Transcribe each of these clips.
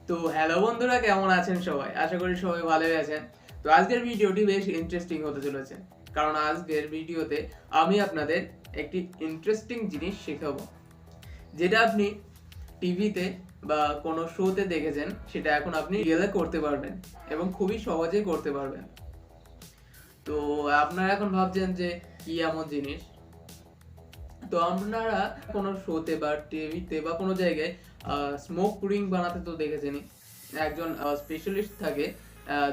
তো হ্যালো বন্ধুরা, কেমন আছেন সবাই? আশা করি সবাই ভালোই আছেন। তো আজকের ভিডিওটি বেশ ইন্টারেস্টিং হতে চলেছে, কারণ আজকের ভিডিওতে আমি আপনাদের একটি ইন্টারেস্টিং জিনিস শেখাবো, যেটা আপনি টিভিতে বা কোনো শোতে দেখেছেন, সেটা এখন আপনি রিয়েলে করতে পারবেন এবং খুবই সহজেই করতে পারবেন। তো আপনারা এখন ভাবছেন যে কি এমন জিনিস। তো আপনারা কোনো শোতে বা টিভিতে বা কোনো জায়গায় স্মোক রিং বানাতে তো দেখেছেনই। একজন স্পেশালিস্ট থাকে,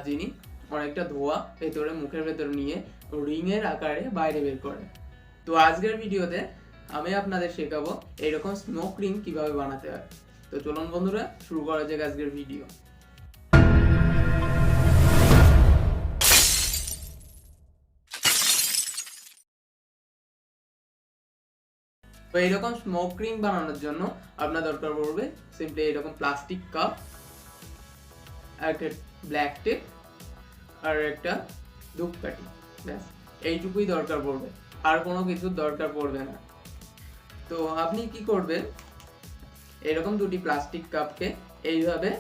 যিনি অনেকটা ধোঁয়া মুখের ভেতরে নিয়ে রিং এর আকারে বাইরে বের করে। তো আজকের ভিডিওতে আমি আপনাদের শেখাবো এরকম স্মোক রিং কিভাবে বানাতে হয়। তো চলুন বন্ধুরা, শুরু করা যাক আজকের ভিডিও। তো এইরকম স্মোক রিং বানানোর জন্য আপনার দরকার পড়বে সিম্পলি এরকম প্লাস্টিক কাপ, একটা ব্ল্যাক টেপ আর একটা ধূপকাঠি। ব্যাস এইটুকুই দরকার পড়বে, আর কোনো কিছু দরকার পড়বে না। তো আপনি কি করবেন, এরকম দুটি প্লাস্টিক কাপকে এইভাবে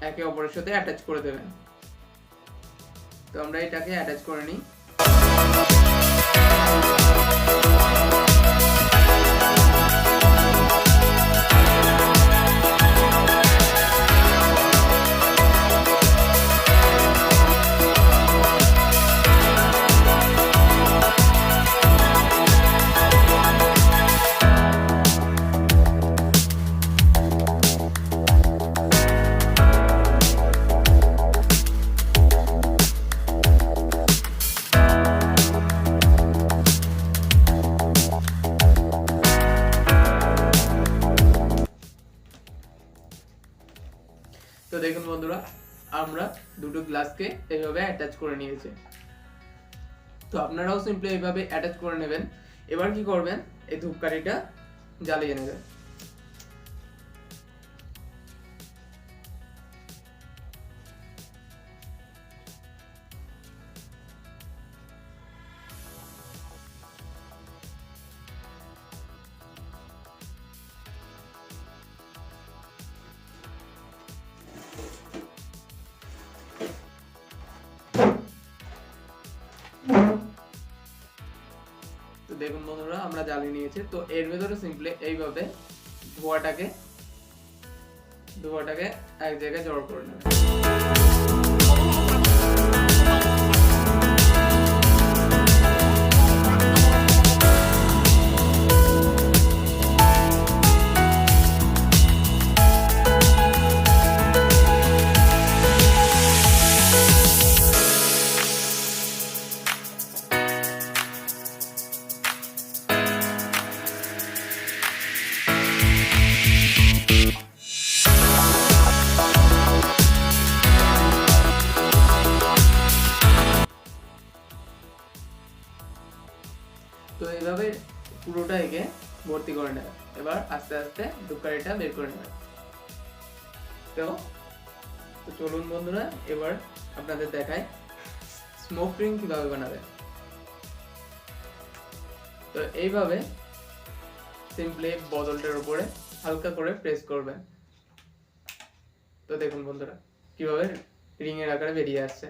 একে অপরের সাথে অ্যাটাচ করে দেবেন। তো আমরা এটাকে অ্যাটাচ করে নিই। তো দেখুন বন্ধুরা, আমরা দুটো গ্লাসকে এইভাবে অ্যাটাচ করে নিয়েছি। তো আপনারাও সিম্পলি এইভাবে অ্যাটাচ করে নেবেন। এবার কি করবেন, এই ধূপকাঠিটা জ্বালিয়ে নেবেন। তো দেখুন বন্ধুরা, আমরা জ্বালিয়ে নিয়েছি। তো এর ভেতরে সিম্পলি এইভাবে ধোঁয়াটাকে এক জায়গায় জড়ো করে নেবেন। তো এইভাবে পুরোটা একে ভর্তি করে নেবে। এবার আস্তে আস্তে ধূপকাঠিটা বের করে নেবে। তো চলুন বন্ধুরা, এবার আপনাদের দেখায় স্মোক রিং কিভাবে বানাবে। তো এইভাবে সিম্পলি বোতলটার উপরে হালকা করে প্রেস করবেন। তো দেখুন বন্ধুরা, কিভাবে রিং এর আকারে বেরিয়ে আসছে।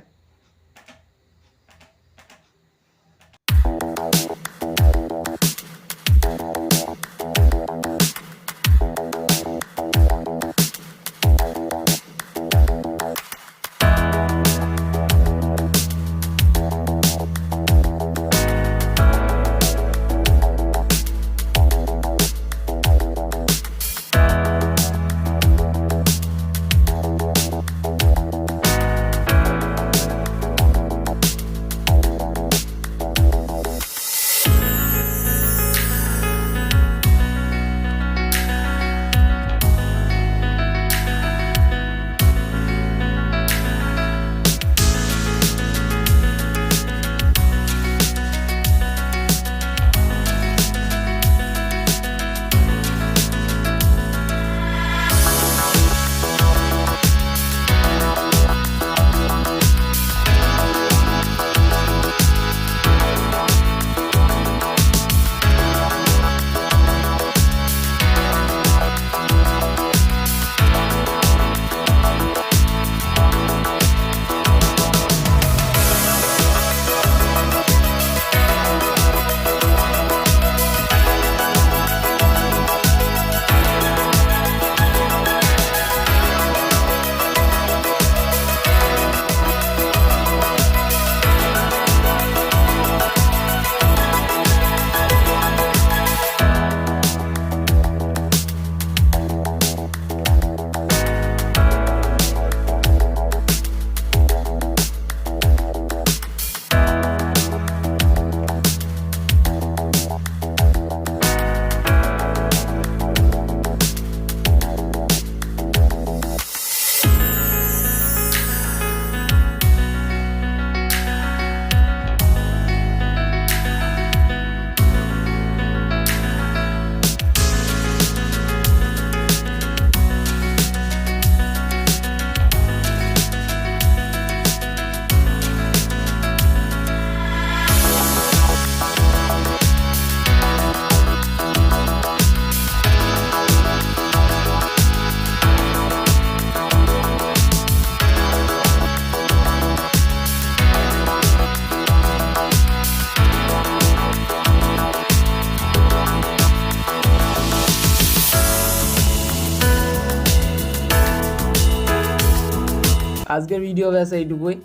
আজকের ভিডিও ব্যাস এইটুকুই।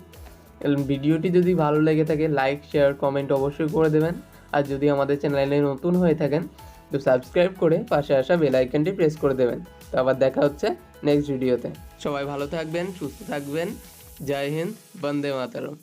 ভিডিওটি যদি ভালো লেগে থাকে লাইক শেয়ার কমেন্ট অবশ্যই করে দেবেন। আর যদি আমাদের চ্যানেলে নতুন হয়ে থাকেন তো সাবস্ক্রাইব করে পাশে আসা বেল আইকনটি প্রেস করে দেবেন। তো আবার দেখা হচ্ছে নেক্সট ভিডিওতে। সবাই ভালো থাকবেন, সুস্থ থাকবেন। জয় হিন্দ, বন্দে মাতরম।